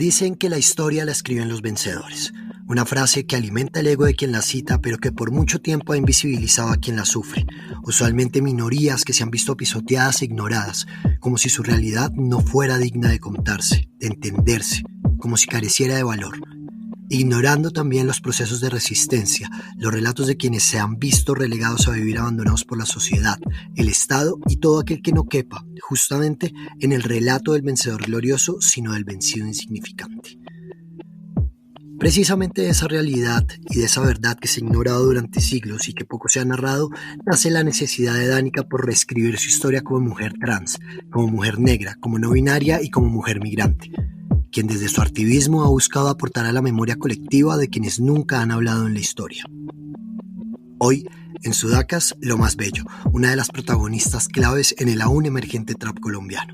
Dicen que la historia la escriben los vencedores, una frase que alimenta el ego de quien la cita, pero que por mucho tiempo ha invisibilizado a quien la sufre, usualmente minorías que se han visto pisoteadas e ignoradas, como si su realidad no fuera digna de contarse, de entenderse, como si careciera de valor. Ignorando también los procesos de resistencia, los relatos de quienes se han visto relegados a vivir abandonados por la sociedad, el Estado y todo aquel que no quepa, justamente en el relato del vencedor glorioso, sino del vencido insignificante. Precisamente de esa realidad y de esa verdad que se ha ignorado durante siglos y que poco se ha narrado, nace la necesidad de Danica por reescribir su historia como mujer trans, como mujer negra, como no binaria y como mujer migrante, quien desde su activismo ha buscado aportar a la memoria colectiva de quienes nunca han hablado en la historia. Hoy, en Sudacas, Lo Más Bello, una de las protagonistas claves en el aún emergente trap colombiano.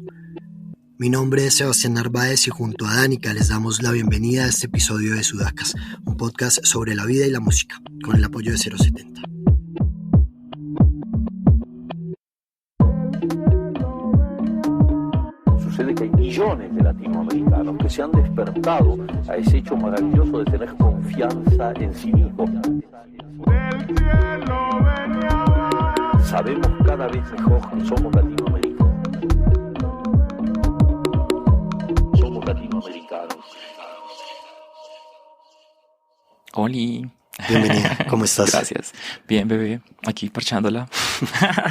Mi nombre es Sebastián Narváez y junto a Danica les damos la bienvenida a este episodio de Sudacas, un podcast sobre la vida y la música, con el apoyo de 070. Sucede que hay millones de latinoamericanos que se han despertado a ese hecho maravilloso de tener confianza en sí mismos. Sabemos cada vez mejor que somos latinoamericanos. Somos latinoamericanos. Oli. Bienvenida, ¿cómo estás? Gracias. Bien, bebé, aquí parchándola.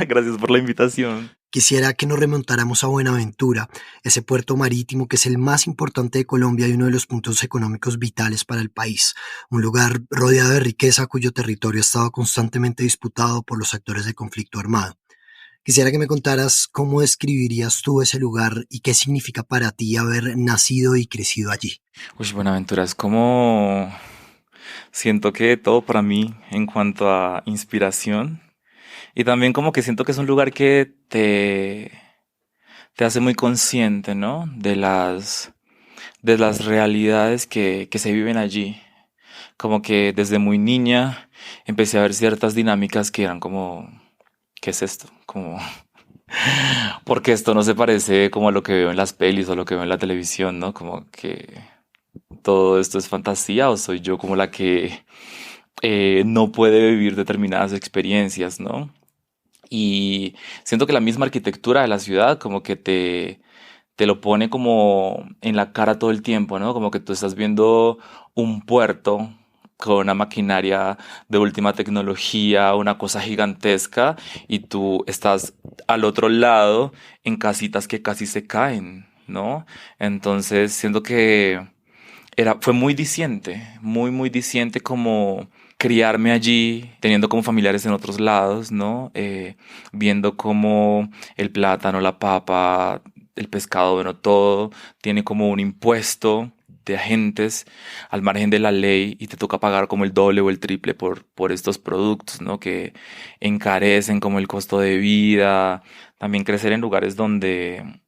Gracias por la invitación. Quisiera que nos remontáramos a Buenaventura, ese puerto marítimo que es el más importante de Colombia y uno de los puntos económicos vitales para el país. Un lugar rodeado de riqueza cuyo territorio ha estado constantemente disputado por los actores del conflicto armado. Quisiera que me contaras cómo describirías tú ese lugar y qué significa para ti haber nacido y crecido allí. Buenaventura es como... Siento que todo para mí en cuanto a inspiración. Y también como que siento que es un lugar que te hace muy consciente, ¿no? De las realidades que se viven allí. Como que desde muy niña empecé a ver ciertas dinámicas que eran como, ¿qué es esto? Como, porque esto no se parece como a lo que veo en las pelis o lo que veo en la televisión, ¿no? Como que todo esto es fantasía o soy yo como la que no puede vivir determinadas experiencias, ¿no? Y siento que la misma arquitectura de la ciudad como que te lo pone como en la cara todo el tiempo, ¿no? Como que tú estás viendo un puerto con una maquinaria de última tecnología, una cosa gigantesca, y tú estás al otro lado en casitas que casi se caen, ¿no? Entonces siento que fue muy diciente, muy diciente como criarme allí, teniendo como familiares en otros lados, ¿no? Viendo cómo el plátano, la papa, el pescado, bueno, todo tiene como un impuesto de agentes al margen de la ley y te toca pagar como el doble o el triple por estos productos, ¿no? Que encarecen como el costo de vida. También crecer en lugares donde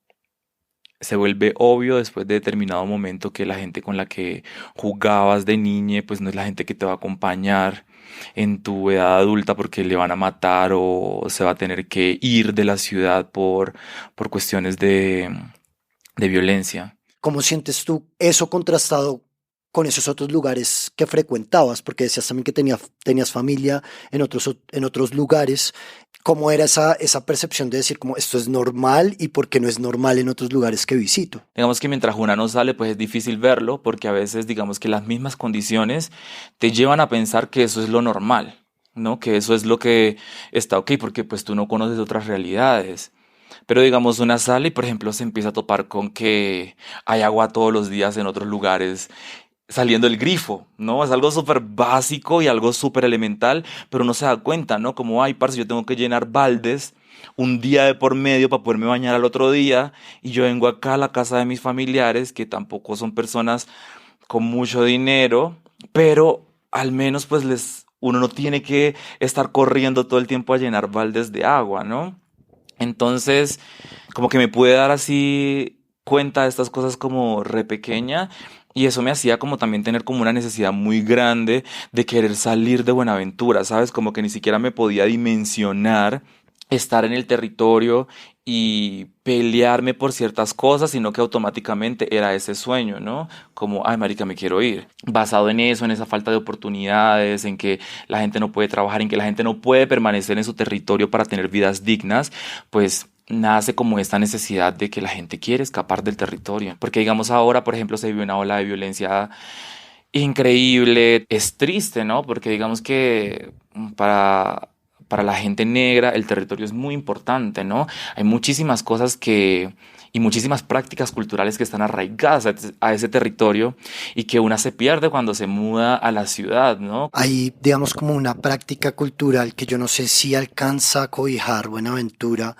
se vuelve obvio después de determinado momento que la gente con la que jugabas de niñe, pues no es la gente que te va a acompañar en tu edad adulta porque le van a matar o se va a tener que ir de la ciudad por cuestiones de violencia. ¿Cómo sientes tú eso contrastado con esos otros lugares que frecuentabas? Porque decías también que tenías familia en otros lugares. ¿Cómo era esa percepción de decir como esto es normal y por qué no es normal en otros lugares que visito? Digamos que mientras una no sale, pues es difícil verlo porque a veces digamos que las mismas condiciones te llevan a pensar que eso es lo normal, ¿no? Que eso es lo que está ok porque pues tú no conoces otras realidades. Pero digamos una sale y por ejemplo se empieza a topar con que hay agua todos los días en otros lugares saliendo el grifo, ¿no? Es algo súper básico y algo súper elemental, pero uno se da cuenta, ¿no? Como, ay, parce, yo tengo que llenar baldes un día de por medio para poderme bañar al otro día y yo vengo acá a la casa de mis familiares, que tampoco son personas con mucho dinero, pero al menos pues uno no tiene que estar corriendo todo el tiempo a llenar baldes de agua, ¿no? Entonces, como que me pude dar así cuenta de estas cosas como re pequeña y eso me hacía como también tener como una necesidad muy grande de querer salir de Buenaventura, ¿sabes? Como que ni siquiera me podía dimensionar estar en el territorio y pelearme por ciertas cosas, sino que automáticamente era ese sueño, ¿no? Como, ay, marica, me quiero ir. Basado en eso, en esa falta de oportunidades, en que la gente no puede trabajar, en que la gente no puede permanecer en su territorio para tener vidas dignas, pues nace como esta necesidad de que la gente quiere escapar del territorio. Porque digamos ahora, por ejemplo, se vive una ola de violencia increíble, es triste, ¿no? Porque digamos que para la gente negra el territorio es muy importante, ¿no? Hay muchísimas cosas y muchísimas prácticas culturales que están arraigadas a ese territorio y que una se pierde cuando se muda a la ciudad, ¿no? Hay, digamos, como una práctica cultural que yo no sé si alcanza a cobijar Buenaventura,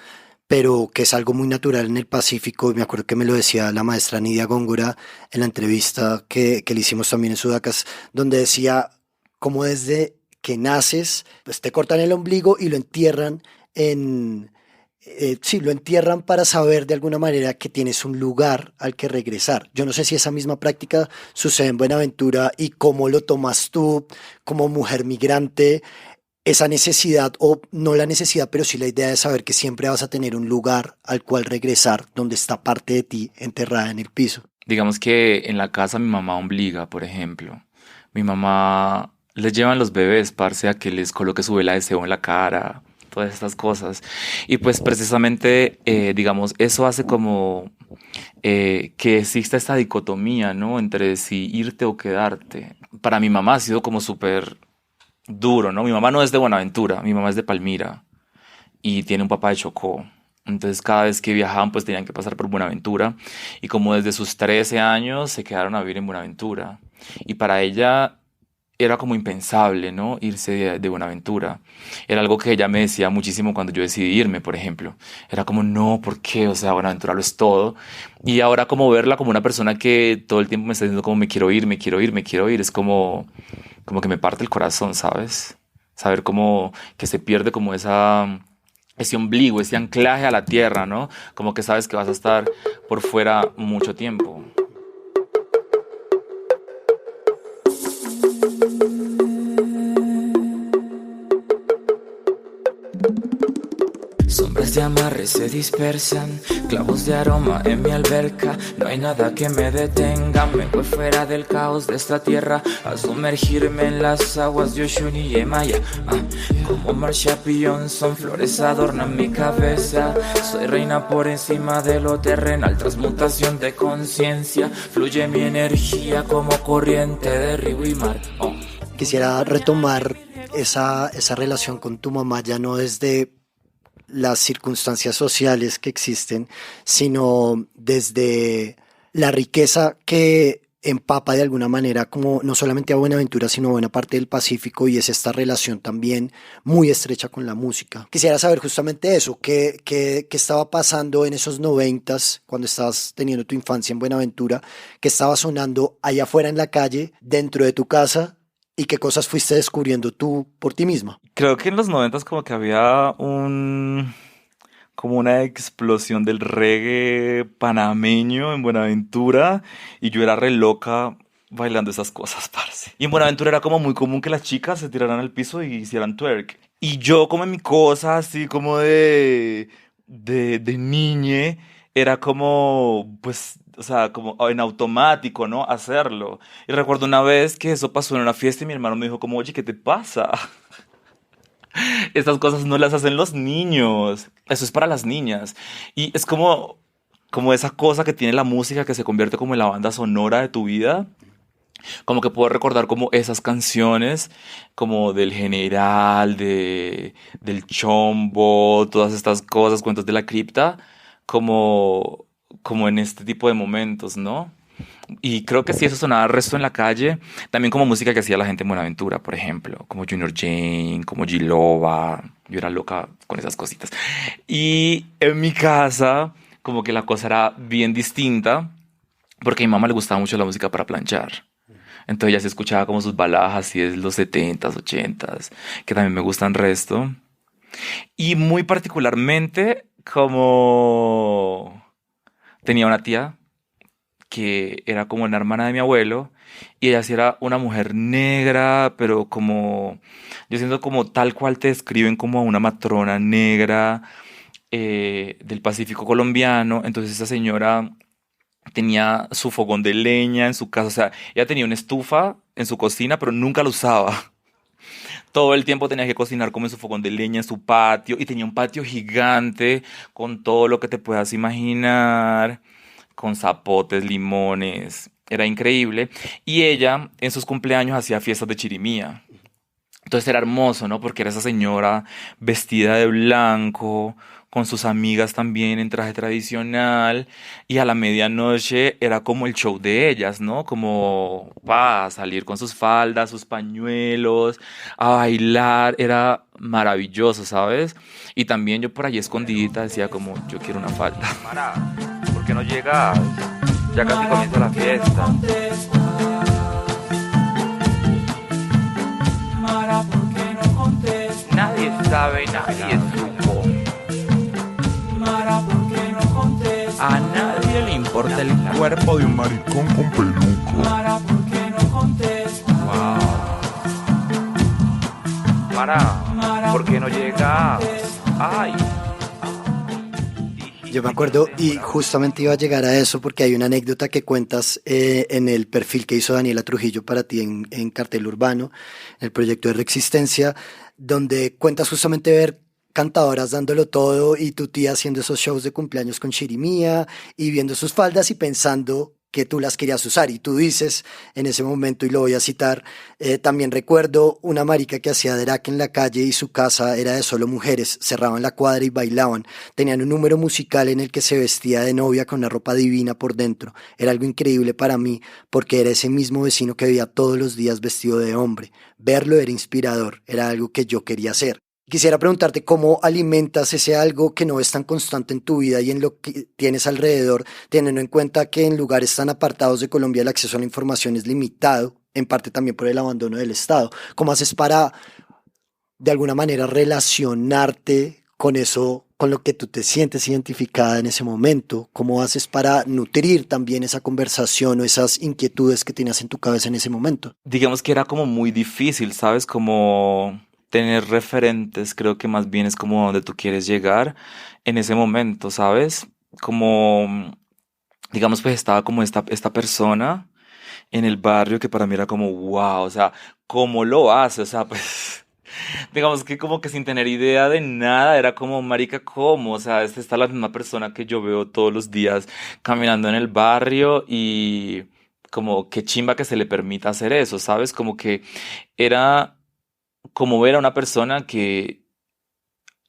pero que es algo muy natural en el Pacífico. Y me acuerdo que me lo decía la maestra Nidia Góngora en la entrevista que le hicimos también en Sudacas, donde decía como desde que naces, pues te cortan el ombligo y lo entierran sí, lo entierran para saber de alguna manera que tienes un lugar al que regresar. Yo no sé si esa misma práctica sucede en Buenaventura y cómo lo tomas tú como mujer migrante, esa necesidad, o no la necesidad, pero sí la idea de saber que siempre vas a tener un lugar al cual regresar, donde está parte de ti enterrada en el piso. Digamos que en la casa mi mamá obliga, por ejemplo. Mi mamá les llevan los bebés, parce, a que les coloque su vela de sebo en la cara, todas estas cosas. Y pues precisamente, digamos, eso hace como que exista esta dicotomía, ¿no? Entre si irte o quedarte. Para mi mamá ha sido como súper duro, ¿no? Mi mamá no es de Buenaventura, mi mamá es de Palmira y tiene un papá de Chocó. Entonces cada vez que viajaban pues tenían que pasar por Buenaventura y como desde sus 13 años se quedaron a vivir en Buenaventura y para ella era como impensable, ¿no? Irse de Buenaventura. Era algo que ella me decía muchísimo cuando yo decidí irme, por ejemplo. Era como, no, ¿por qué? O sea, Buenaventura lo es todo. Y ahora como verla como una persona que todo el tiempo me está diciendo como me quiero ir, me quiero ir, me quiero ir, es como que me parte el corazón, ¿sabes? Saber como que se pierde como ese ombligo, ese anclaje a la tierra, ¿no? Como que sabes que vas a estar por fuera mucho tiempo. Sombras de amarre se dispersan, clavos de aroma en mi alberca. No hay nada que me detenga, me voy fuera del caos de esta tierra a sumergirme en las aguas de Oshun y Emaya. Como Marsha P. Johnson, flores adornan mi cabeza. Soy reina por encima de lo terrenal, transmutación de conciencia. Fluye mi energía como corriente de río y mar. Quisiera retomar esa relación con tu mamá, ya no desde las circunstancias sociales que existen, sino desde la riqueza que empapa de alguna manera como no solamente a Buenaventura, sino a buena parte del Pacífico, y es esta relación también muy estrecha con la música. Quisiera saber justamente eso, qué estaba pasando en esos 90s, cuando estabas teniendo tu infancia en Buenaventura, qué estaba sonando allá afuera en la calle, dentro de tu casa, y qué cosas fuiste descubriendo tú por ti misma. Creo que en los 90 como que había como una explosión del reggae panameño en Buenaventura y yo era re loca bailando esas cosas, parce. Y en Buenaventura era como muy común que las chicas se tiraran al piso y hicieran twerk. Y yo como en mi cosa así como de niñe, era como, pues, o sea, como en automático, ¿no? Hacerlo. Y recuerdo una vez que eso pasó en una fiesta y mi hermano me dijo como, oye, ¿qué te pasa? Estas cosas no las hacen los niños. Eso es para las niñas. Y es como esa cosa que tiene la música que se convierte como en la banda sonora de tu vida. Como que puedo recordar como esas canciones, como del General, del Chombo, todas estas cosas, cuentos de la cripta, como en este tipo de momentos, ¿no? Y creo que sí, eso sonaba resto en la calle. También como música que hacía la gente en Buenaventura, por ejemplo. Como Junior Jane, como G-Loba. Yo era loca con esas cositas. Y en mi casa, como que la cosa era bien distinta. Porque a mi mamá le gustaba mucho la música para planchar. Entonces ya se escuchaba como sus baladas así de los 70s, 80s. Que también me gustan resto. Y muy particularmente como tenía una tía que era como una hermana de mi abuelo, y ella sí era una mujer negra, pero como, yo siento como tal cual te describen como a una matrona negra, del Pacífico colombiano. Entonces esa señora tenía su fogón de leña en su casa, o sea, ella tenía una estufa en su cocina, pero nunca la usaba. Todo el tiempo tenía que cocinar como en su fogón de leña, en su patio, y tenía un patio gigante con todo lo que te puedas imaginar, con zapotes, limones, era increíble. Y ella en sus cumpleaños hacía fiestas de chirimía. Entonces era hermoso, ¿no? Porque era esa señora vestida de blanco, con sus amigas también en traje tradicional, y a la medianoche era como el show de ellas, ¿no? Como pa salir con sus faldas, sus pañuelos, a bailar, era maravilloso, ¿sabes? Y también yo por allí escondidita decía como, yo quiero una falda. Mara, ¿por qué no llegas? Ya casi comienza la fiesta. Nadie sabe, nadie supo. A nadie le importa el cuerpo de un maricón con peluco. wow. ¿Por qué no llegas? Ay. Yo me acuerdo y justamente iba a llegar a eso porque hay una anécdota que cuentas en el perfil que hizo Daniela Trujillo para ti en Cartel Urbano, en el proyecto de Reexistencia, donde cuentas justamente ver cantadoras dándolo todo y tu tía haciendo esos shows de cumpleaños con chirimía y viendo sus faldas y pensando que tú las querías usar. Y tú dices en ese momento, y lo voy a citar, también recuerdo una marica que hacía drag en la calle y su casa era de solo mujeres, cerraban la cuadra y bailaban, tenían un número musical en el que se vestía de novia con una ropa divina por dentro. Era algo increíble para mí porque era ese mismo vecino que veía todos los días vestido de hombre. Verlo era inspirador, era algo que yo quería hacer. Quisiera preguntarte cómo alimentas ese algo que no es tan constante en tu vida y en lo que tienes alrededor, teniendo en cuenta que en lugares tan apartados de Colombia el acceso a la información es limitado, en parte también por el abandono del Estado. ¿Cómo haces para, de alguna manera, relacionarte con eso, con lo que tú te sientes identificada en ese momento? ¿Cómo haces para nutrir también esa conversación o esas inquietudes que tienes en tu cabeza en ese momento? Digamos que era como muy difícil, ¿sabes? Como tener referentes, creo que más bien es como donde tú quieres llegar en ese momento, ¿sabes? Como, digamos, pues estaba como esta persona en el barrio que para mí era como, wow, o sea, ¿cómo lo hace? O sea, pues, digamos que como que sin tener idea de nada, era como, marica, ¿cómo? O sea, esta está la misma persona que yo veo todos los días caminando en el barrio y como qué chimba que se le permita hacer eso, ¿sabes? Como que era como ver a una persona que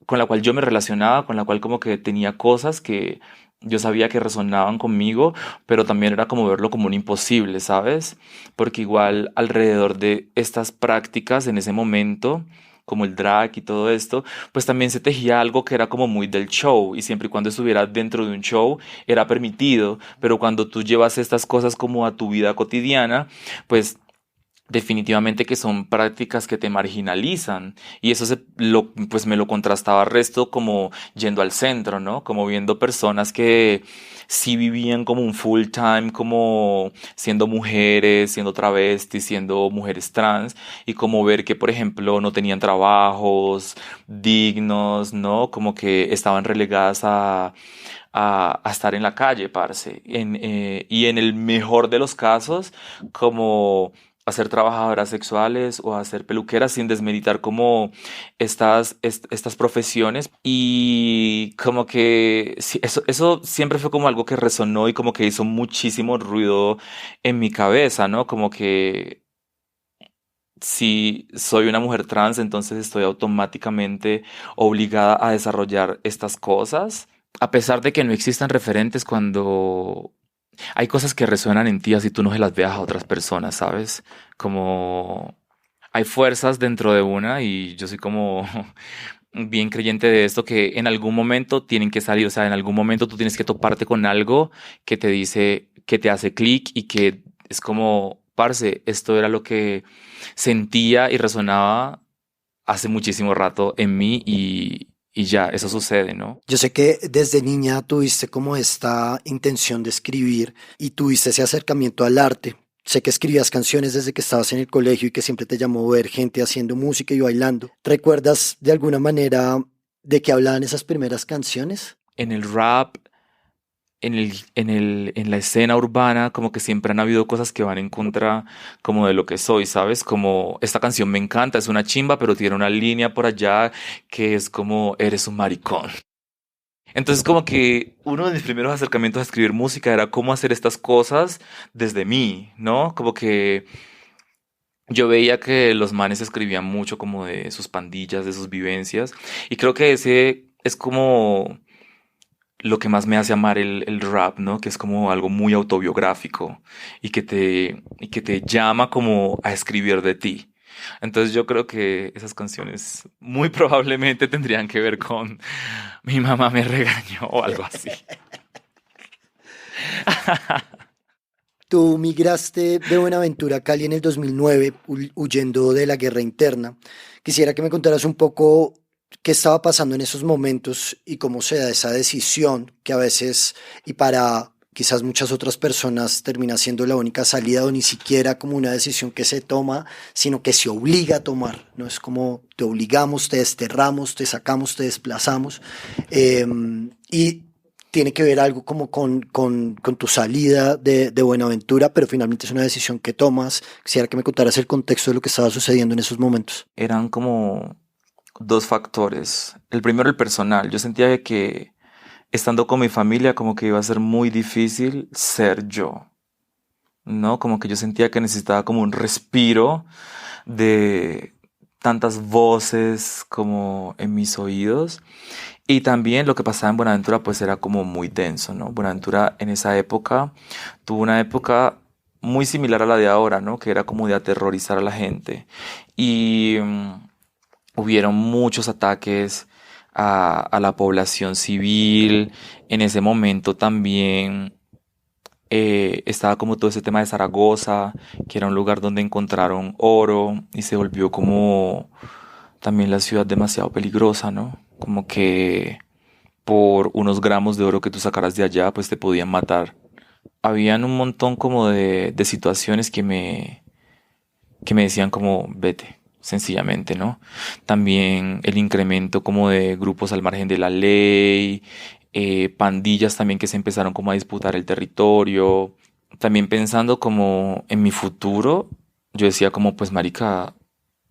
con la cual yo me relacionaba, con la cual como que tenía cosas que yo sabía que resonaban conmigo, pero también era como verlo como un imposible, ¿sabes? Porque igual alrededor de estas prácticas en ese momento, como el drag y todo esto, pues también se tejía algo que era como muy del show y siempre y cuando estuviera dentro de un show era permitido, pero cuando tú llevas estas cosas como a tu vida cotidiana, pues definitivamente que son prácticas que te marginalizan y eso pues me lo contrastaba resto como yendo al centro, ¿no? Como viendo personas que sí vivían como un full time, como siendo mujeres, siendo travestis, siendo mujeres trans y como ver que, por ejemplo, no tenían trabajos dignos, ¿no? Como que estaban relegadas a estar en la calle, parce. Y en el mejor de los casos, como a ser trabajadoras sexuales o a ser peluqueras sin desmeritar como estas profesiones y como que sí, eso siempre fue como algo que resonó y como que hizo muchísimo ruido en mi cabeza, ¿no? Como que si soy una mujer trans, entonces estoy automáticamente obligada a desarrollar estas cosas, a pesar de que no existan referentes cuando hay cosas que resuenan en ti así tú no se las veas a otras personas, ¿sabes? Como hay fuerzas dentro de una y yo soy como bien creyente de esto que en algún momento tienen que salir, o sea, en algún momento tú tienes que toparte con algo que te dice, que te hace clic y que es como, parce, esto era lo que sentía y resonaba hace muchísimo rato en mí y ya, eso sucede, ¿no? Yo sé que desde niña tuviste como esta intención de escribir y tuviste ese acercamiento al arte. Sé que escribías canciones desde que estabas en el colegio y que siempre te llamó ver gente haciendo música y bailando. ¿Recuerdas de alguna manera ¿De qué hablaban esas primeras canciones? En el rap, en la escena urbana, como que siempre han habido cosas que van en contra como de lo que soy, ¿sabes? Como esta canción me encanta, es una chimba, pero tiene una línea por allá que es como eres un maricón. Entonces como que uno de mis primeros acercamientos a escribir música era cómo hacer estas cosas desde mí, ¿no? Como que yo veía que los manes escribían mucho como de sus pandillas, de sus vivencias, y creo que ese es como lo que más me hace amar el rap, ¿no? Que es como algo muy autobiográfico y que te llama como a escribir de ti. Entonces yo creo que esas canciones muy probablemente tendrían que ver con mi mamá me regañó o algo así. Tú migraste de Buenaventura a Cali en el 2009, huyendo de la guerra interna. Quisiera que me contaras un poco qué estaba pasando en esos momentos y cómo se da esa decisión que a veces, y para quizás muchas otras personas, termina siendo la única salida o ni siquiera como una decisión que se toma, sino que se obliga a tomar. No es como te obligamos, te desterramos, te sacamos, te desplazamos. Y tiene que ver algo como con tu salida de Buenaventura, pero finalmente es una decisión que tomas. Quisiera que me contaras el contexto de lo que estaba sucediendo en esos momentos. Eran como dos factores. El primero, el personal. Yo sentía que estando con mi familia como que iba a ser muy difícil ser yo, ¿no? Como que yo sentía que necesitaba como un respiro de tantas voces como en mis oídos. Y también lo que pasaba en Buenaventura pues era como muy denso, ¿no? Buenaventura en esa época tuvo una época muy similar a la de ahora, ¿no? Que era como de aterrorizar a la gente. Hubieron muchos ataques a la población civil. En ese momento también estaba como todo ese tema de Zaragoza, que era un lugar donde encontraron oro y se volvió como también la ciudad demasiado peligrosa, ¿no? Como que por unos gramos de oro que tú sacaras de allá, pues te podían matar. Habían un montón como de situaciones que me decían como vete, sencillamente, ¿no? También el incremento como de grupos al margen de la ley, pandillas también que se empezaron como a disputar el territorio. También pensando como en mi futuro, yo decía como pues marica,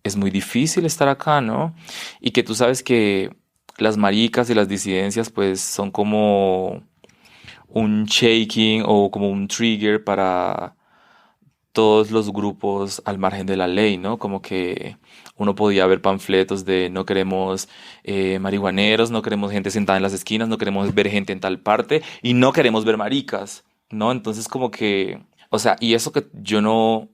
es muy difícil estar acá, ¿no? Y que tú sabes que las maricas y las disidencias pues son como un shaking o como un trigger para todos los grupos al margen de la ley, ¿no? Como que uno podía ver panfletos de no queremos marihuaneros, no queremos gente sentada en las esquinas, no queremos ver gente en tal parte y no queremos ver maricas, ¿no? Entonces como que, o sea, y eso que yo no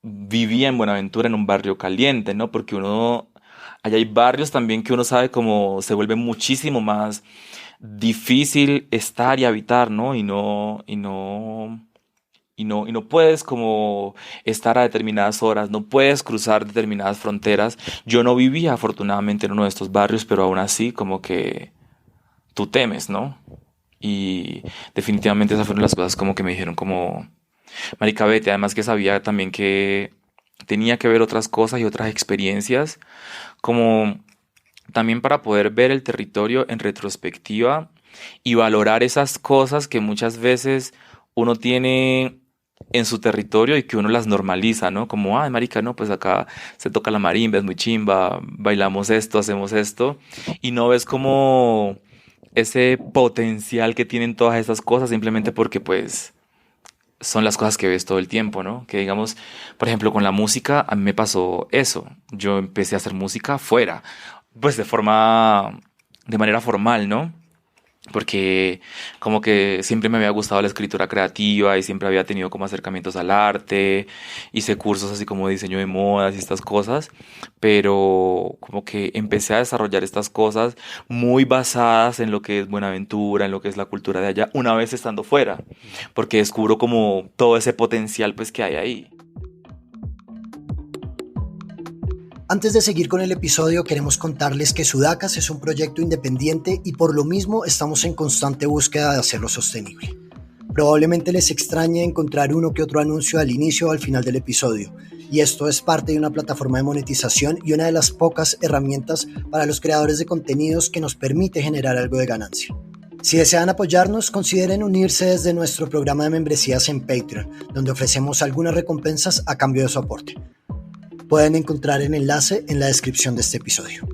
vivía en Buenaventura en un barrio caliente, ¿no? Porque allá hay barrios también que uno sabe cómo se vuelve muchísimo más difícil estar y habitar, ¿no? Y no puedes como estar a determinadas horas, no puedes cruzar determinadas fronteras. Yo no vivía afortunadamente en uno de estos barrios, pero aún así como que tú temes, ¿no? Y definitivamente esas fueron las cosas como que me dijeron como, marica, vete. Además que sabía también que tenía que ver otras cosas y otras experiencias, como también para poder ver el territorio en retrospectiva y valorar esas cosas que muchas veces uno tiene en su territorio y que uno las normaliza, ¿no? Como, ay, marica, no, pues acá se toca la marimba, es muy chimba, bailamos esto, hacemos esto, y no ves como ese potencial que tienen todas esas cosas simplemente porque, pues, son las cosas que ves todo el tiempo, ¿no? Que digamos, por ejemplo, con la música, a mí me pasó eso. Yo empecé a hacer música fuera, pues de manera formal, ¿no? Porque como que siempre me había gustado la escritura creativa y siempre había tenido como acercamientos al arte, hice cursos así como diseño de modas y estas cosas, pero como que empecé a desarrollar estas cosas muy basadas en lo que es Buenaventura, en lo que es la cultura de allá, una vez estando fuera, porque descubro como todo ese potencial pues que hay ahí. Antes de seguir con el episodio, queremos contarles que Sudacas es un proyecto independiente y por lo mismo estamos en constante búsqueda de hacerlo sostenible. Probablemente les extrañe encontrar uno que otro anuncio al inicio o al final del episodio, y esto es parte de una plataforma de monetización y una de las pocas herramientas para los creadores de contenidos que nos permite generar algo de ganancia. Si desean apoyarnos, consideren unirse desde nuestro programa de membresías en Patreon, donde ofrecemos algunas recompensas a cambio de su aporte. Pueden encontrar el enlace en la descripción de este episodio.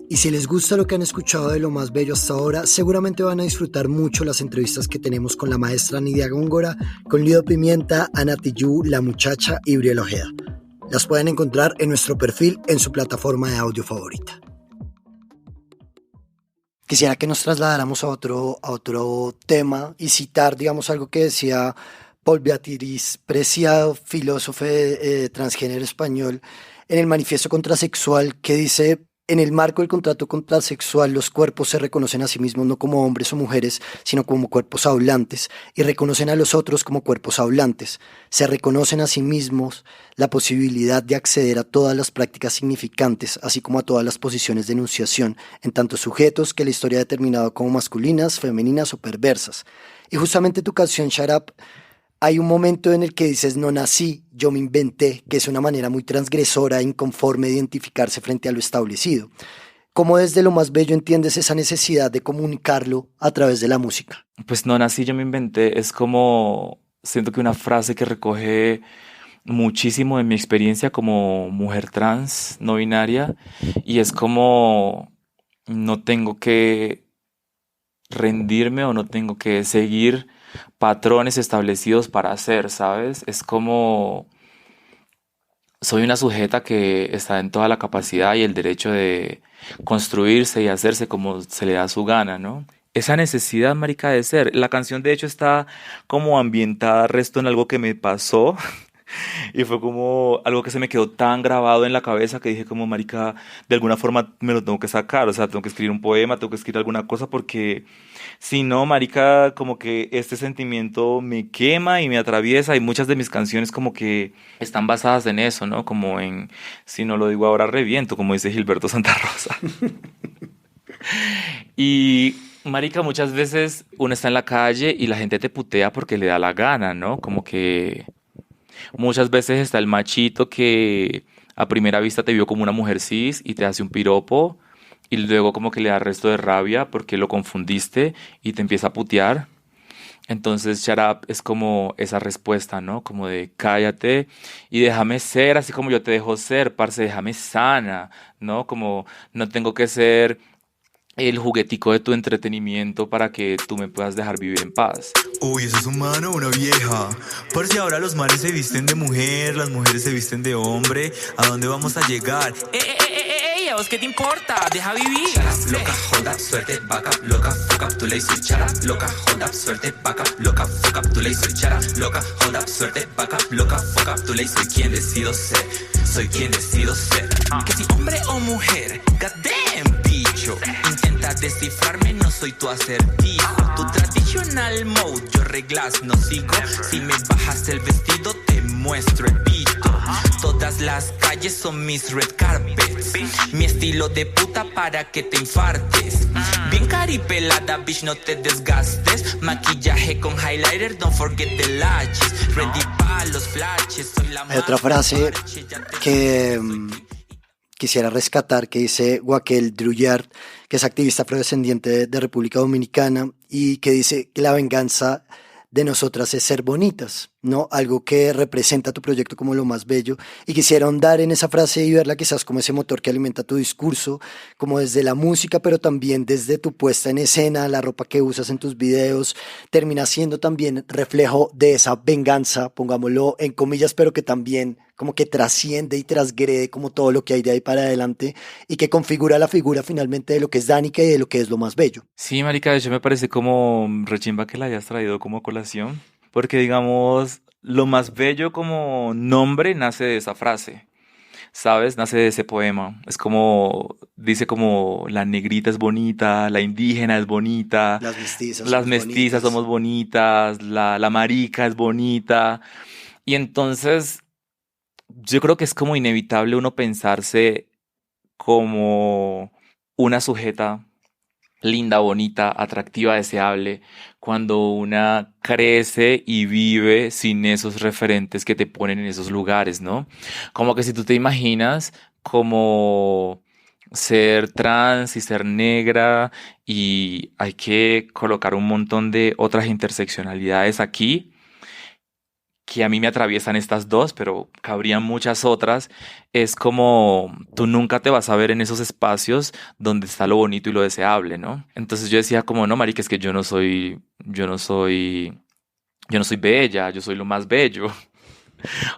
Y si les gusta lo que han escuchado de Lo Más Bello hasta ahora, seguramente van a disfrutar mucho las entrevistas que tenemos con la maestra Nidia Góngora, con Lido Pimienta, Ana Tijoux, La Muchacha y Briel Ojeda. Las pueden encontrar en nuestro perfil en su plataforma de audio favorita. Quisiera que nos trasladáramos a otro tema y citar, digamos, algo que decía Paul Beatriz Preciado, filósofo transgénero español, en el Manifiesto Contrasexual, que dice: en el marco del contrato contrasexual, los cuerpos se reconocen a sí mismos no como hombres o mujeres, sino como cuerpos hablantes, y reconocen a los otros como cuerpos hablantes. Se reconocen a sí mismos la posibilidad de acceder a todas las prácticas significantes, así como a todas las posiciones de enunciación, en tanto sujetos que la historia ha determinado como masculinas, femeninas o perversas. Y justamente tu canción Shut Up, hay un momento en el que dices: no nací, yo me inventé, que es una manera muy transgresora e inconforme de identificarse frente a lo establecido. ¿Cómo desde Lo Más Bello entiendes esa necesidad de comunicarlo a través de la música? Pues no nací, yo me inventé. Es como, siento que una frase que recoge muchísimo de mi experiencia como mujer trans, no binaria, y es como no tengo que rendirme o no tengo que seguir patrones establecidos para hacer, ¿sabes? Es como soy una sujeta que está en toda la capacidad y el derecho de construirse y hacerse como se le da su gana, ¿no? Esa necesidad, marica, de ser. La canción, de hecho, está como ambientada resto en algo que me pasó. Y fue como algo que se me quedó tan grabado en la cabeza que dije como, marica, de alguna forma me lo tengo que sacar. O sea, tengo que escribir un poema, tengo que escribir alguna cosa porque si no, marica, como que este sentimiento me quema y me atraviesa, y muchas de mis canciones como que están basadas en eso, ¿no? Como en, si no lo digo ahora reviento, como dice Gilberto Santa Rosa. Y marica, muchas veces uno está en la calle y la gente te putea porque le da la gana, ¿no? Como que muchas veces está el machito que a primera vista te vio como una mujer cis y te hace un piropo y luego como que le da resto de rabia porque lo confundiste y te empieza a putear. Entonces Shut Up es como esa respuesta, ¿no? Como de cállate y déjame ser así como yo te dejo ser, parce, déjame sana, ¿no? Como no tengo que ser el juguetico de tu entretenimiento para que tú me puedas dejar vivir en paz. Uy, ¿eso es un mano o una vieja? Por si ahora los manes se visten de mujer, las mujeres se visten de hombre, ¿a dónde vamos a llegar? ¿A vos qué te importa? Deja vivir. Shut up, loca, hold up, suerte, back up, loca, fuck up, tu lazy. Shut up, loca, hold up, suerte, back up, loca, fuck up, tu lazy. Shut up, loca, hold up, suerte, back up, loca, fuck up, tu lazy. Soy quien decido ser, soy quien decido ser. Que si hombre o mujer, goddamn, bicho. Intenta descifrarme, no soy tu acertijo. Tu traditional mode, yo reglas no sigo. Si me bajas el vestido, te muestro el pito. Todas las calles son mis red carpets. Mi estilo de puta para que te infartes. Bien caripelada, bitch, no te desgastes. Maquillaje con highlighter, don't forget the lashes. Ready pa' los flashes, soy la Hay otra frase que quisiera rescatar, que dice Joaquel Druyard, que es activista afrodescendiente de República Dominicana, y que dice que la venganza de nosotras es ser bonitas, ¿no? Algo que representa tu proyecto como Lo Más Bello, y quisiera ahondar en esa frase y verla quizás como ese motor que alimenta tu discurso, como desde la música, pero también desde tu puesta en escena, la ropa que usas en tus videos, termina siendo también reflejo de esa venganza, pongámoslo en comillas, pero que también como que trasciende y transgrede como todo lo que hay de ahí para adelante y que configura la figura finalmente de lo que es Danica y de lo que es Lo Más Bello. Sí, marica, de hecho me parece como rechimba que la hayas traído como colación, porque digamos, Lo Más Bello como nombre nace de esa frase, ¿sabes? Nace de ese poema. Es como, dice como la negrita es bonita, la indígena es bonita, las mestizas somos bonitas, la marica es bonita. Y entonces yo creo que es como inevitable uno pensarse como una sujeta linda, bonita, atractiva, deseable, cuando una crece y vive sin esos referentes que te ponen en esos lugares, ¿no? Como que si tú te imaginas como ser trans y ser negra y hay que colocar un montón de otras interseccionalidades aquí que a mí me atraviesan estas dos, pero cabrían muchas otras, es como tú nunca te vas a ver en esos espacios donde está lo bonito y lo deseable, ¿no? Entonces yo decía como, no, marica, es que yo no soy bella, yo soy lo más bello.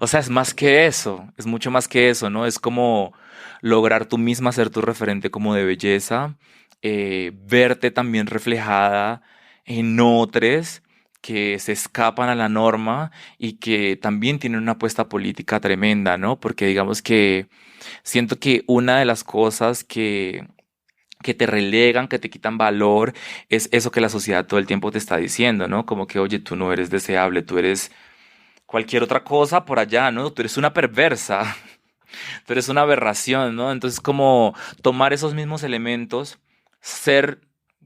O sea, es más que eso, es mucho más que eso, ¿no? Es como lograr tú misma ser tu referente como de belleza, verte también reflejada en otros que se escapan a la norma y que también tienen una apuesta política tremenda, ¿no? Porque digamos que siento que una de las cosas que te relegan, que te quitan valor, es eso que la sociedad todo el tiempo te está diciendo, ¿no? Como que, oye, tú no eres deseable, tú eres cualquier otra cosa por allá, ¿no? Tú eres una perversa, tú eres una aberración, ¿no? Entonces, como tomar esos mismos elementos, ser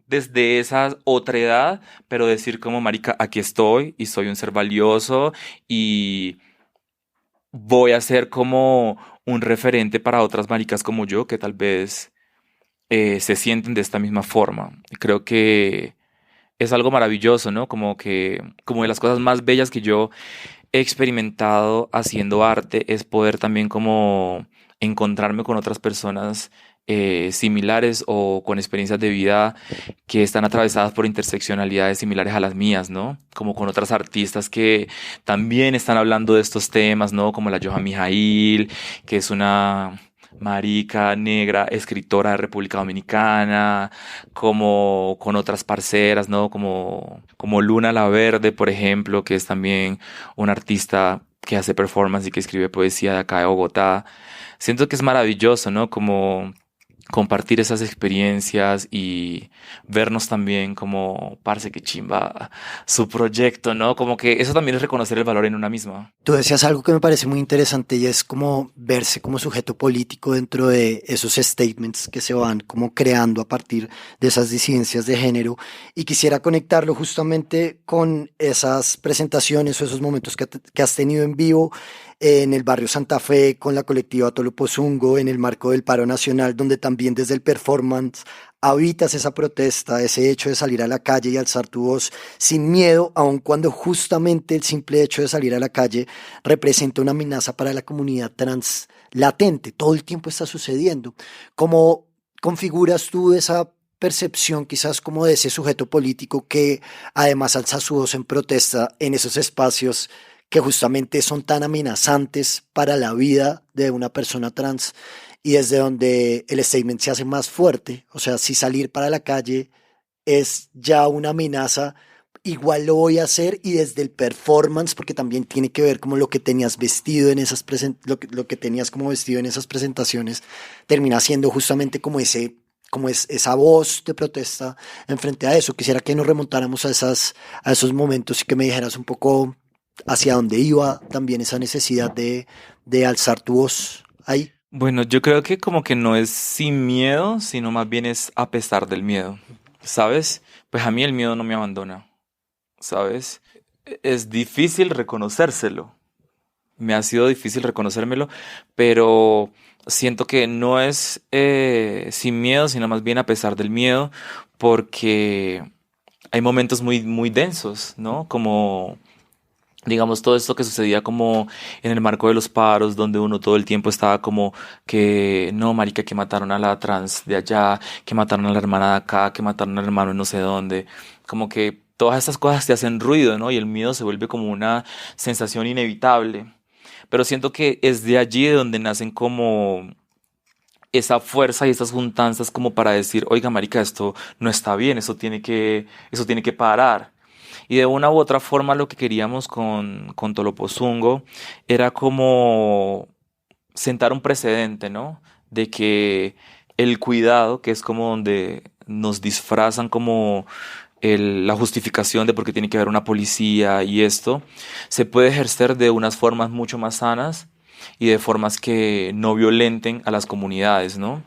desde esa otra edad, pero decir como, marica, aquí estoy y soy un ser valioso y voy a ser como un referente para otras maricas como yo, que tal vez se sienten de esta misma forma. Y creo que es algo maravilloso, ¿no? Como de las cosas más bellas que yo he experimentado haciendo arte es poder también como encontrarme con otras personas similares o con experiencias de vida que están atravesadas por interseccionalidades similares a las mías, ¿no? Como con otras artistas que también están hablando de estos temas, ¿no? Como la Johann Mijail, que es una marica negra, escritora de República Dominicana, como con otras parceras, ¿no? Como Luna La Verde, por ejemplo, que es también una artista que hace performance y que escribe poesía de acá de Bogotá. Siento que es maravilloso, ¿no? Como compartir esas experiencias y vernos también como, parce, que chimba su proyecto, ¿no? Como que eso también es reconocer el valor en una misma. Tú decías algo que me parece muy interesante y es como verse como sujeto político dentro de esos statements que se van como creando a partir de esas disidencias de género, y quisiera conectarlo justamente con esas presentaciones o esos momentos que has tenido en vivo en el barrio Santa Fe con la colectiva Tolopozungo en el marco del paro nacional, donde también desde el performance habitas esa protesta, ese hecho de salir a la calle y alzar tu voz sin miedo, aun cuando justamente el simple hecho de salir a la calle representa una amenaza para la comunidad trans latente. Todo el tiempo está sucediendo. ¿Cómo configuras tú esa percepción quizás como de ese sujeto político que además alza su voz en protesta en esos espacios que justamente son tan amenazantes para la vida de una persona trans, y desde donde el statement se hace más fuerte? O sea, si salir para la calle es ya una amenaza, igual lo voy a hacer, y desde el performance, porque también tiene que ver como lo que tenías vestido en esas lo que tenías como vestido en esas presentaciones, termina siendo justamente como esa voz de protesta en frente a eso. Quisiera que nos remontáramos a esos momentos y que me dijeras un poco hacia dónde iba también esa necesidad de alzar tu voz ahí. Bueno, yo creo que como que no es sin miedo, sino más bien es a pesar del miedo, ¿sabes? Pues a mí el miedo no me abandona, ¿sabes? Es difícil reconocérselo, me ha sido difícil reconocérmelo, pero siento que no es sin miedo, sino más bien a pesar del miedo, porque hay momentos muy, muy densos, ¿no? Como digamos, todo esto que sucedía como en el marco de los paros, donde uno todo el tiempo estaba como que, no, marica, que mataron a la trans de allá, que mataron a la hermana de acá, que mataron al hermano en no sé dónde. Como que todas estas cosas te hacen ruido, ¿no? Y el miedo se vuelve como una sensación inevitable. Pero siento que es de allí de donde nacen como esa fuerza y esas juntanzas como para decir, oiga, marica, esto no está bien, eso tiene que parar. Y de una u otra forma lo que queríamos con Tolopozungo era como sentar un precedente, ¿no? De que el cuidado, que es como donde nos disfrazan como la justificación de por qué tiene que haber una policía y esto, se puede ejercer de unas formas mucho más sanas y de formas que no violenten a las comunidades, ¿no?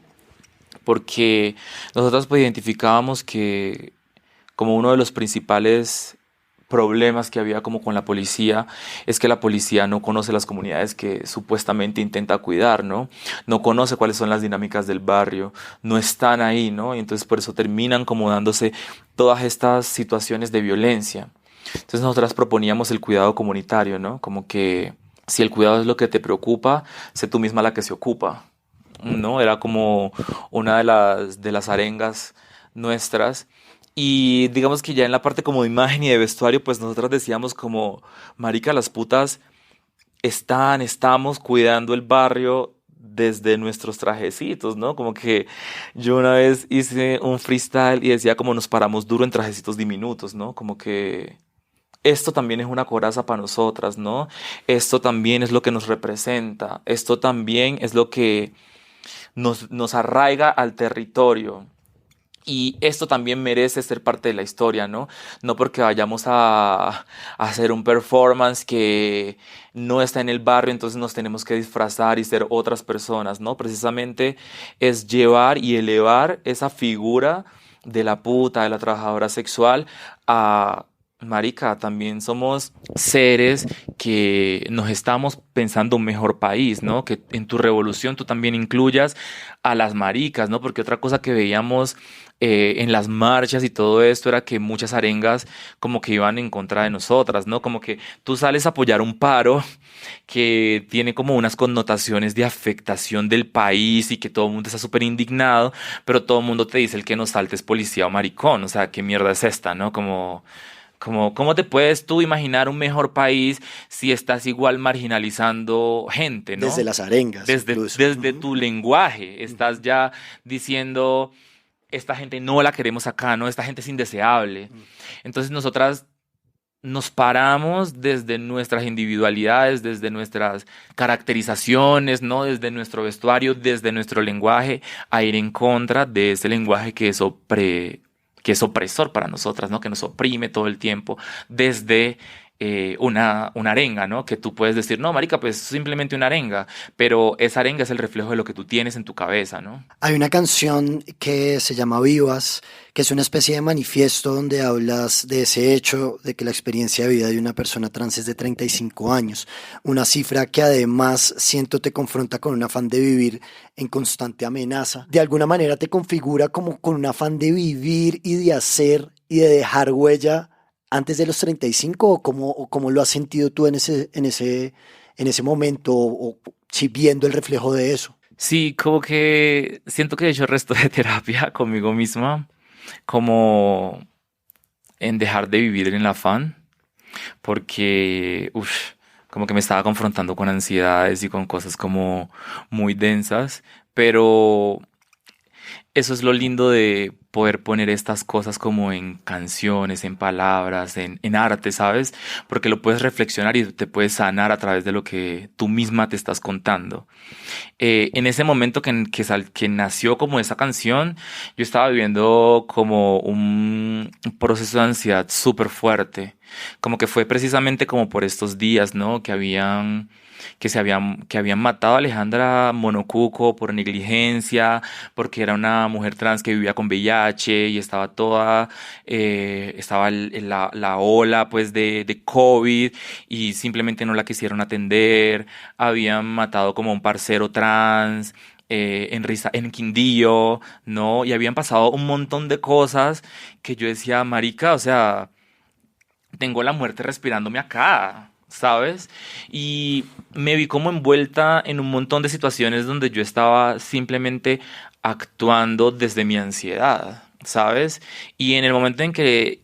porque nosotros pues identificábamos que como uno de los principales problemas que había como con la policía es que la policía no conoce las comunidades que supuestamente intenta cuidar, ¿no? No conoce cuáles son las dinámicas del barrio, no están ahí, ¿no? Y entonces por eso terminan como dándose todas estas situaciones de violencia. Entonces nosotras proponíamos el cuidado comunitario, ¿no? Como que si el cuidado es lo que te preocupa, sé tú misma la que se ocupa, ¿no? Era como una de las arengas nuestras. Y digamos que ya en la parte como de imagen y de vestuario, pues nosotras decíamos como, marica, las putas estamos cuidando el barrio desde nuestros trajecitos, ¿no? Como que yo una vez hice un freestyle y decía como nos paramos duro en trajecitos diminutos, ¿no? Como que esto también es una coraza para nosotras, ¿no? Esto también es lo que nos representa, esto también es lo que nos arraiga al territorio. Y esto también merece ser parte de la historia, ¿no? No porque vayamos a hacer un performance que no está en el barrio, entonces nos tenemos que disfrazar y ser otras personas, ¿no? Precisamente es llevar y elevar esa figura de la puta, de la trabajadora sexual a... Marica, también somos seres que nos estamos pensando un mejor país, ¿no? Que en tu revolución tú también incluyas a las maricas, ¿no? Porque otra cosa que veíamos en las marchas y todo esto era que muchas arengas como que iban en contra de nosotras, ¿no? Como que tú sales a apoyar un paro que tiene como unas connotaciones de afectación del país y que todo el mundo está súper indignado, pero todo el mundo te dice el que no salte es policía o maricón, o sea, ¿qué mierda es esta, no? ¿Cómo te puedes tú imaginar un mejor país si estás igual marginalizando gente, ¿no? Desde las arengas, Desde tu lenguaje, estás ya diciendo, esta gente no la queremos acá, ¿no? Esta gente es indeseable. Entonces nosotras nos paramos desde nuestras individualidades, desde nuestras caracterizaciones, ¿no? Desde nuestro vestuario, desde nuestro lenguaje, a ir en contra de ese lenguaje que es opresor para nosotras, ¿no? Que nos oprime todo el tiempo desde una arenga, ¿no? Que tú puedes decir, no, marica, pues simplemente una arenga, pero esa arenga es el reflejo de lo que tú tienes en tu cabeza, ¿no? Hay una canción que se llama Vivas, que es una especie de manifiesto donde hablas de ese hecho, de que la experiencia de vida de una persona trans es de 35 años, una cifra que además siento te confronta con un afán de vivir en constante amenaza. De alguna manera te configura como con un afán de vivir y de hacer y de dejar huella antes de los 35, o cómo lo has sentido tú en ese momento, o si viendo el reflejo de eso. Sí, como que siento que he hecho el resto de terapia conmigo misma, como en dejar de vivir en el afán, porque como que me estaba confrontando con ansiedades y con cosas como muy densas, pero eso es lo lindo de poder poner estas cosas como en canciones, en palabras, en arte, ¿sabes? Porque lo puedes reflexionar y te puedes sanar a través de lo que tú misma te estás contando. En ese momento que nació como esa canción, yo estaba viviendo como un proceso de ansiedad súper fuerte. Como que fue precisamente como por estos días, ¿no? Que habían matado a Alejandra Monocuco por negligencia, porque era una mujer trans que vivía con VIH y estaba la ola pues de COVID y simplemente no la quisieron atender. Habían matado como a un parcero trans en Quindío, ¿no? Y habían pasado un montón de cosas que yo decía, marica, o sea, tengo la muerte respirándome acá, ¿sabes? Y me vi como envuelta en un montón de situaciones donde yo estaba simplemente actuando desde mi ansiedad, ¿sabes? Y en el momento en que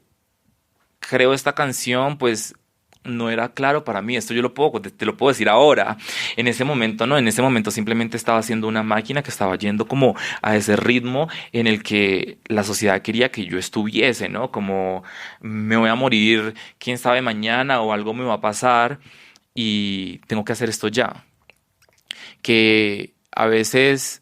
creo esta canción, pues no era claro para mí. Esto yo te lo puedo decir ahora. En ese momento no, en ese momento simplemente estaba haciendo una máquina que estaba yendo como a ese ritmo en el que la sociedad quería que yo estuviese, ¿no? Como me voy a morir, quién sabe mañana o algo me va a pasar y tengo que hacer esto ya. Que a veces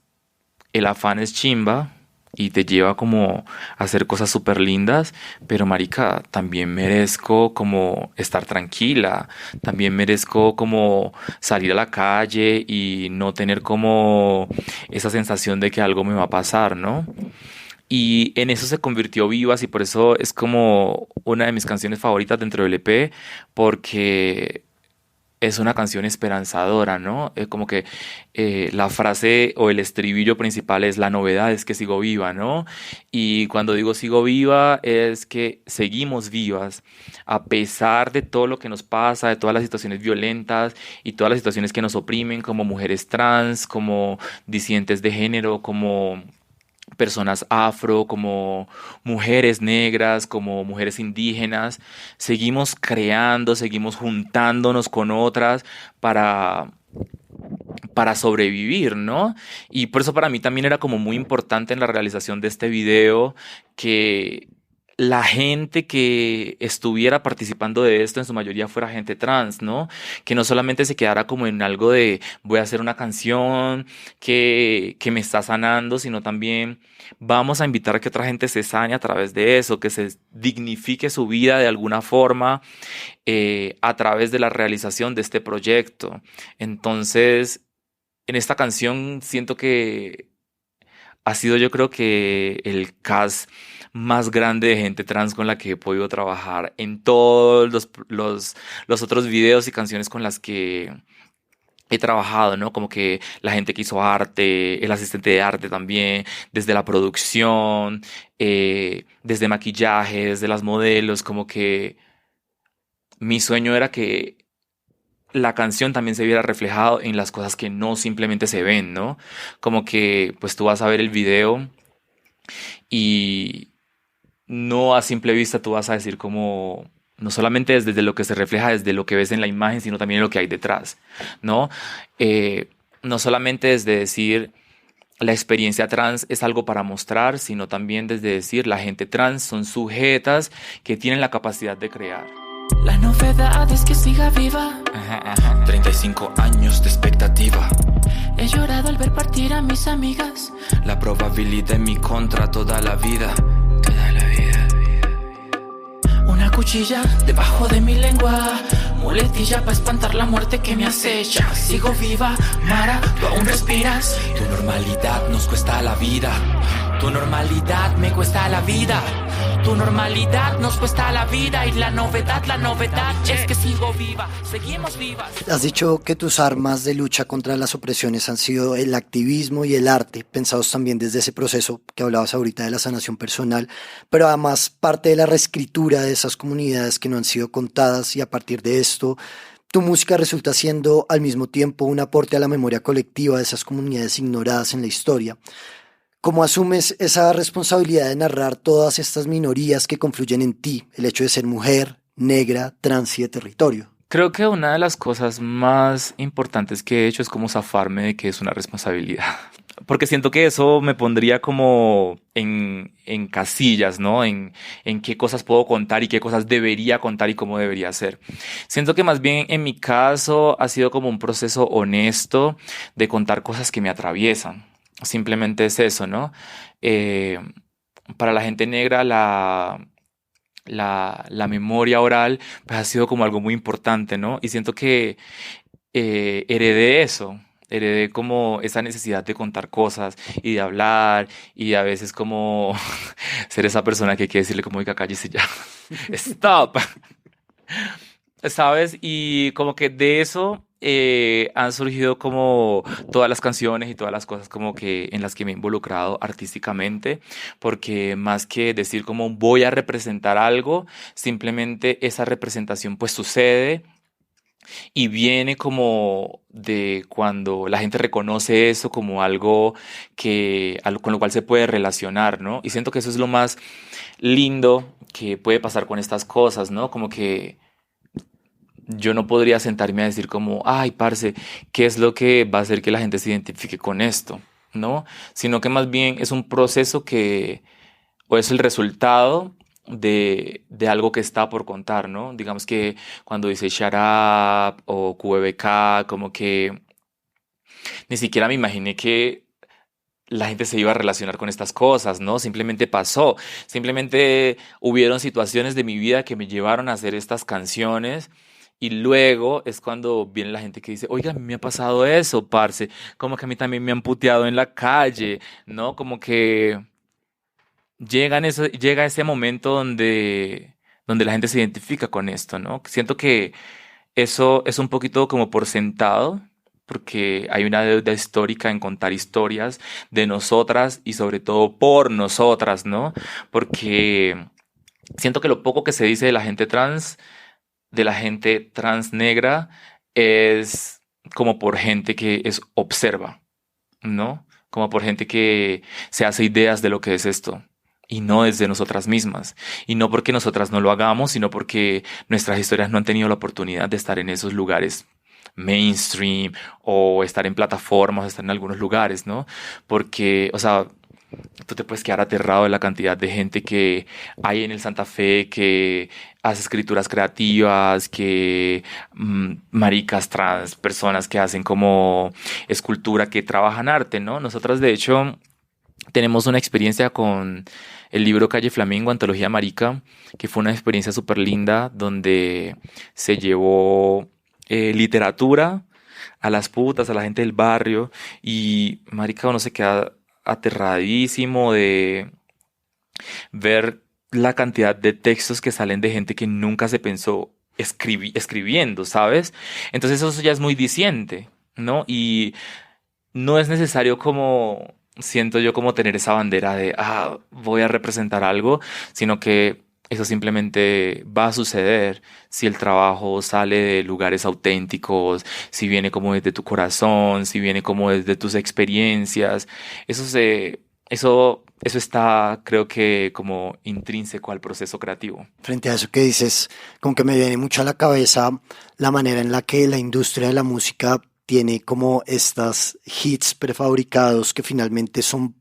el afán es chimba y te lleva como a hacer cosas súper lindas, pero marica, también merezco como estar tranquila, también merezco como salir a la calle y no tener como esa sensación de que algo me va a pasar, ¿no? Y en eso se convirtió Vivas y por eso es como una de mis canciones favoritas dentro del EP, porque es una canción esperanzadora, ¿no? Como que la frase o el estribillo principal es la novedad es que sigo viva, ¿no? Y cuando digo sigo viva es que seguimos vivas a pesar de todo lo que nos pasa, de todas las situaciones violentas y todas las situaciones que nos oprimen como mujeres trans, como disidentes de género, como personas afro, como mujeres negras, como mujeres indígenas. Seguimos creando, seguimos juntándonos con otras para, para sobrevivir, ¿no? Y por eso para mí también era como muy importante en la realización de este video que la gente que estuviera participando de esto en su mayoría fuera gente trans, ¿no? Que no solamente se quedara como en algo de voy a hacer una canción que me está sanando, sino también vamos a invitar a que otra gente se sane a través de eso, que se dignifique su vida de alguna forma a través de la realización de este proyecto. Entonces, en esta canción siento que ha sido yo creo que el cast más grande de gente trans con la que he podido trabajar en todos los otros videos y canciones con las que he trabajado, ¿no? Como que la gente que hizo arte, el asistente de arte también, desde la producción, desde maquillaje, desde las modelos, como que mi sueño era que la canción también se viera reflejado en las cosas que no simplemente se ven, ¿no? Como que pues tú vas a ver el video y no a simple vista tú vas a decir como, no solamente desde lo que se refleja, desde lo que ves en la imagen, sino también en lo que hay detrás, ¿no? No solamente desde decir la experiencia trans es algo para mostrar, sino también desde decir la gente trans son sujetas que tienen la capacidad de crear. La novedad es que siga viva. 35 años de expectativa. He llorado al ver partir a mis amigas. La probabilidad en mi contra toda la vida. Una cuchilla debajo de mi lengua, muletilla para espantar la muerte que me acecha. Sigo viva, Mara, tú aún respiras. Tu normalidad nos cuesta la vida. Tu normalidad me cuesta la vida. Tu normalidad nos cuesta la vida. Y la novedad es que sigo viva. Seguimos vivas. Has dicho que tus armas de lucha contra las opresiones han sido el activismo y el arte, pensados también desde ese proceso que hablabas ahorita de la sanación personal, pero además parte de la reescritura de esas comunidades que no han sido contadas, y a partir de esto tu música resulta siendo al mismo tiempo un aporte a la memoria colectiva de esas comunidades ignoradas en la historia. ¿Cómo asumes esa responsabilidad de narrar todas estas minorías que confluyen en ti, el hecho de ser mujer, negra, trans y de territorio? Creo que una de las cosas más importantes que he hecho es como zafarme de que es una responsabilidad. Porque siento que eso me pondría como en casillas, ¿no? En qué cosas puedo contar y qué cosas debería contar y cómo debería ser. Siento que más bien en mi caso ha sido como un proceso honesto de contar cosas que me atraviesan. Simplemente es eso, ¿no? Para la gente negra la memoria oral pues ha sido como algo muy importante, ¿no? Y siento que heredé eso. Heredé como esa necesidad de contar cosas y de hablar y a veces como ser esa persona que hay que decirle como, oiga, cállese ya. Stop. ¿Sabes? Y como que de eso han surgido como todas las canciones y todas las cosas como que en las que me he involucrado artísticamente, porque más que decir como voy a representar algo, simplemente esa representación pues sucede y viene como de cuando la gente reconoce eso como algo con lo cual se puede relacionar, ¿no? Y siento que eso es lo más lindo que puede pasar con estas cosas, ¿no? Como que yo no podría sentarme a decir como, ay, parce, ¿qué es lo que va a hacer que la gente se identifique con esto? ¿No? Sino que más bien es un proceso o es el resultado de algo que está por contar, ¿no? Digamos que cuando dice Shut Up o QBK, como que ni siquiera me imaginé que la gente se iba a relacionar con estas cosas, ¿no? Simplemente pasó. Simplemente hubieron situaciones de mi vida que me llevaron a hacer estas canciones. Y luego es cuando viene la gente que dice, oiga, a mí me ha pasado eso, parce. Como que a mí también me han puteado en la calle, ¿no? Como que llega ese momento donde la gente se identifica con esto, ¿no? Siento que eso es un poquito como por sentado, porque hay una deuda histórica en contar historias de nosotras y sobre todo por nosotras, ¿no? Porque siento que lo poco que se dice de la gente trans negra, es como por gente que observa, ¿no? Como por gente que se hace ideas de lo que es esto. Y no desde nosotras mismas. Y no porque nosotras no lo hagamos, sino porque nuestras historias no han tenido la oportunidad de estar en esos lugares mainstream o estar en plataformas, o estar en algunos lugares, ¿no? Porque, o sea, tú te puedes quedar aterrado de la cantidad de gente que hay en el Santa Fe que hace escrituras creativas, que maricas trans, personas que hacen como escultura, que trabajan arte, ¿no? Nosotras, de hecho, tenemos una experiencia con el libro Calle Flamingo, Antología Marica, que fue una experiencia súper linda donde se llevó literatura a las putas, a la gente del barrio, y marica, uno se queda aterradísimo de ver la cantidad de textos que salen de gente que nunca se pensó escribiendo, ¿sabes? Entonces eso ya es muy diciente, ¿no? Y no es necesario como, siento yo, como tener esa bandera de, voy a representar algo, sino que eso simplemente va a suceder si el trabajo sale de lugares auténticos, si viene como desde tu corazón, si viene como desde tus experiencias. Eso está, creo que, como intrínseco al proceso creativo. Frente a eso que dices, como que me viene mucho a la cabeza la manera en la que la industria de la música tiene como estas hits prefabricados que finalmente son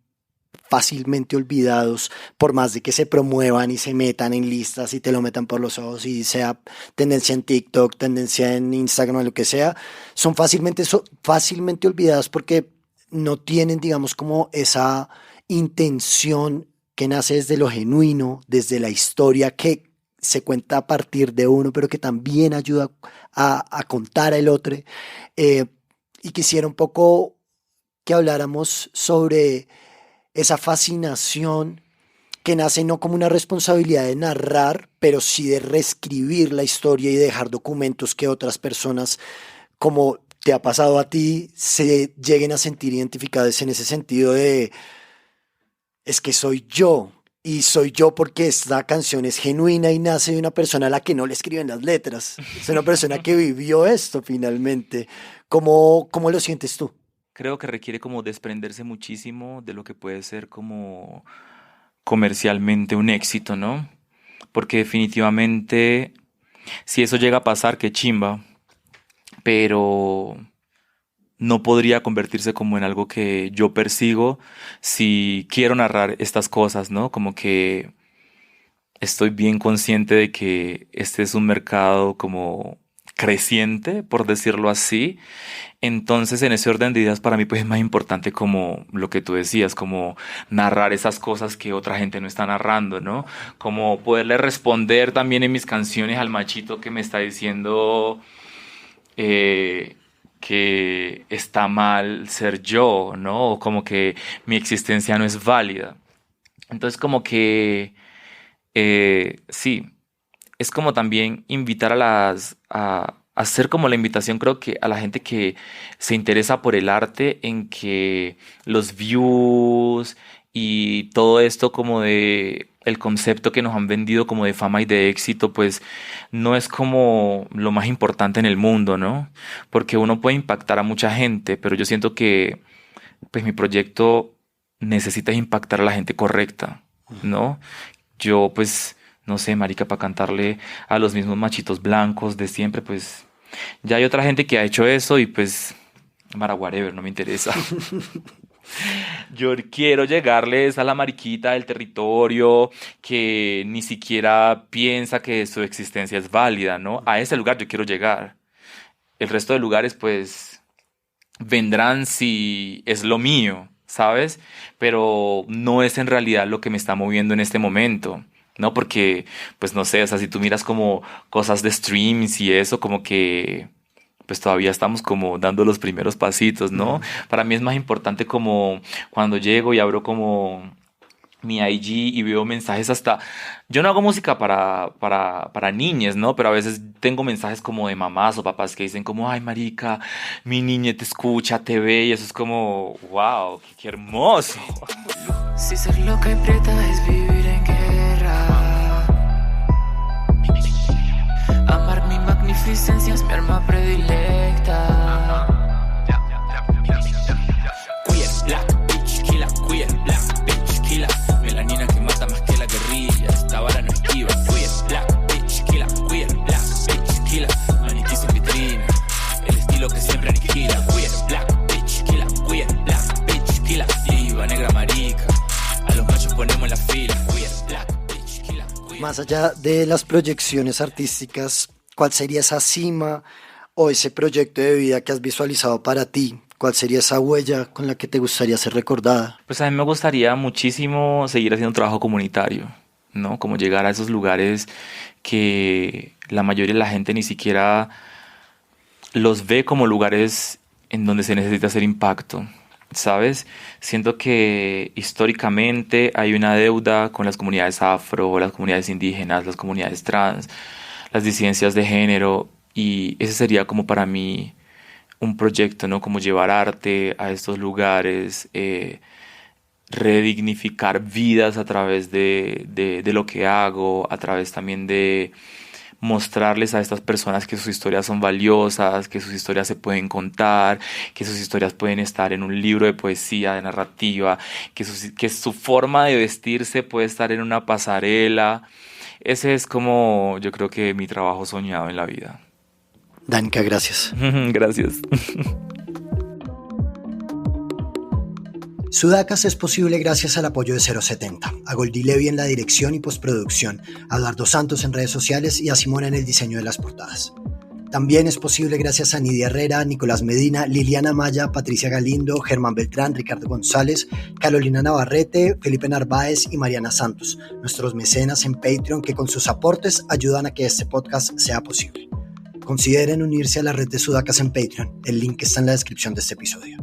fácilmente olvidados, por más de que se promuevan y se metan en listas y te lo metan por los ojos y sea tendencia en TikTok, tendencia en Instagram, lo que sea, son fácilmente olvidados porque no tienen, digamos, como esa intención que nace desde lo genuino, desde la historia que se cuenta a partir de uno, pero que también ayuda a contar al otro. Y quisiera un poco que habláramos sobre esa fascinación que nace no como una responsabilidad de narrar, pero sí de reescribir la historia y dejar documentos que otras personas, como te ha pasado a ti, se lleguen a sentir identificadas en ese sentido de, es que soy yo, y soy yo porque esta canción es genuina y nace de una persona a la que no le escriben las letras. Es una persona que vivió esto finalmente. ¿Cómo lo sientes tú? Creo que requiere como desprenderse muchísimo de lo que puede ser como comercialmente un éxito, ¿no? Porque definitivamente, si eso llega a pasar, qué chimba, pero no podría convertirse como en algo que yo persigo si quiero narrar estas cosas, ¿no? Como que estoy bien consciente de que este es un mercado como creciente, por decirlo así. Entonces, en ese orden de ideas, para mí pues es más importante como lo que tú decías, como narrar esas cosas que otra gente no está narrando, ¿no? Como poderle responder también en mis canciones al machito que me está diciendo que está mal ser yo, ¿no? O como que mi existencia no es válida. Entonces, como que sí, es como también invitar a hacer como la invitación, creo que a la gente que se interesa por el arte, en que los views y todo esto como de el concepto que nos han vendido como de fama y de éxito, pues no es como lo más importante en el mundo, ¿no? Porque uno puede impactar a mucha gente, pero yo siento que pues mi proyecto necesita impactar a la gente correcta, ¿no? Yo pues no sé, marica, para cantarle a los mismos machitos blancos de siempre, pues ya hay otra gente que ha hecho eso y pues, mara whatever, no me interesa. Yo quiero llegarles a la mariquita del territorio que ni siquiera piensa que su existencia es válida, ¿no? A ese lugar yo quiero llegar. El resto de lugares, pues, vendrán si es lo mío, ¿sabes? Pero no es en realidad lo que me está moviendo en este momento, ¿no? Porque, pues no sé, o sea, si tú miras como cosas de streams y eso, como que pues todavía estamos como dando los primeros pasitos, ¿no? Para mí es más importante como cuando llego y abro como mi IG y veo mensajes hasta... Yo no hago música para niñas, ¿no? Pero a veces tengo mensajes como de mamás o papás que dicen como, ay, marica, mi niña te escucha, te ve, y eso es como, wow, qué hermoso. Si ser loca y prieta es vivir en guerra, amar mi magnificencia es mi arma predilecta. Queer, black, bitch, killer, queer, black, bitch, killer. Melanina que mata más que la guerrilla, esta vara no esquiva. Queer, black, bitch, killer, queer, black, bitch, killer. Manitis en vitrina, el estilo que siempre aniquila. Queer, black, bitch, killer, queer, black, bitch, killer. Diva, negra, marica, a los machos ponemos la fila. Queer, black, bitch, killer, queer. Más allá de las proyecciones artísticas, ¿cuál sería esa cima o ese proyecto de vida que has visualizado para ti? ¿Cuál sería esa huella con la que te gustaría ser recordada? Pues a mí me gustaría muchísimo seguir haciendo un trabajo comunitario, ¿no? Como llegar a esos lugares que la mayoría de la gente ni siquiera los ve como lugares en donde se necesita hacer impacto, ¿sabes? Siento que históricamente hay una deuda con las comunidades afro, las comunidades indígenas, las comunidades trans, las disidencias de género, y ese sería como para mí un proyecto, ¿no? Como llevar arte a estos lugares, redignificar vidas a través de lo que hago, a través también de mostrarles a estas personas que sus historias son valiosas, que sus historias se pueden contar, que sus historias pueden estar en un libro de poesía, de narrativa, que su forma de vestirse puede estar en una pasarela. Ese es como yo creo que mi trabajo soñado en la vida. Danica, gracias. Gracias. Sudacas es posible gracias al apoyo de 070, a Goldie Levy en la dirección y postproducción, a Eduardo Santos en redes sociales y a Simona en el diseño de las portadas. También es posible gracias a Nidia Herrera, Nicolás Medina, Liliana Maya, Patricia Galindo, Germán Beltrán, Ricardo González, Carolina Navarrete, Felipe Narváez y Mariana Santos, nuestros mecenas en Patreon que con sus aportes ayudan a que este podcast sea posible. Consideren unirse a la red de Sudacas en Patreon, el link está en la descripción de este episodio.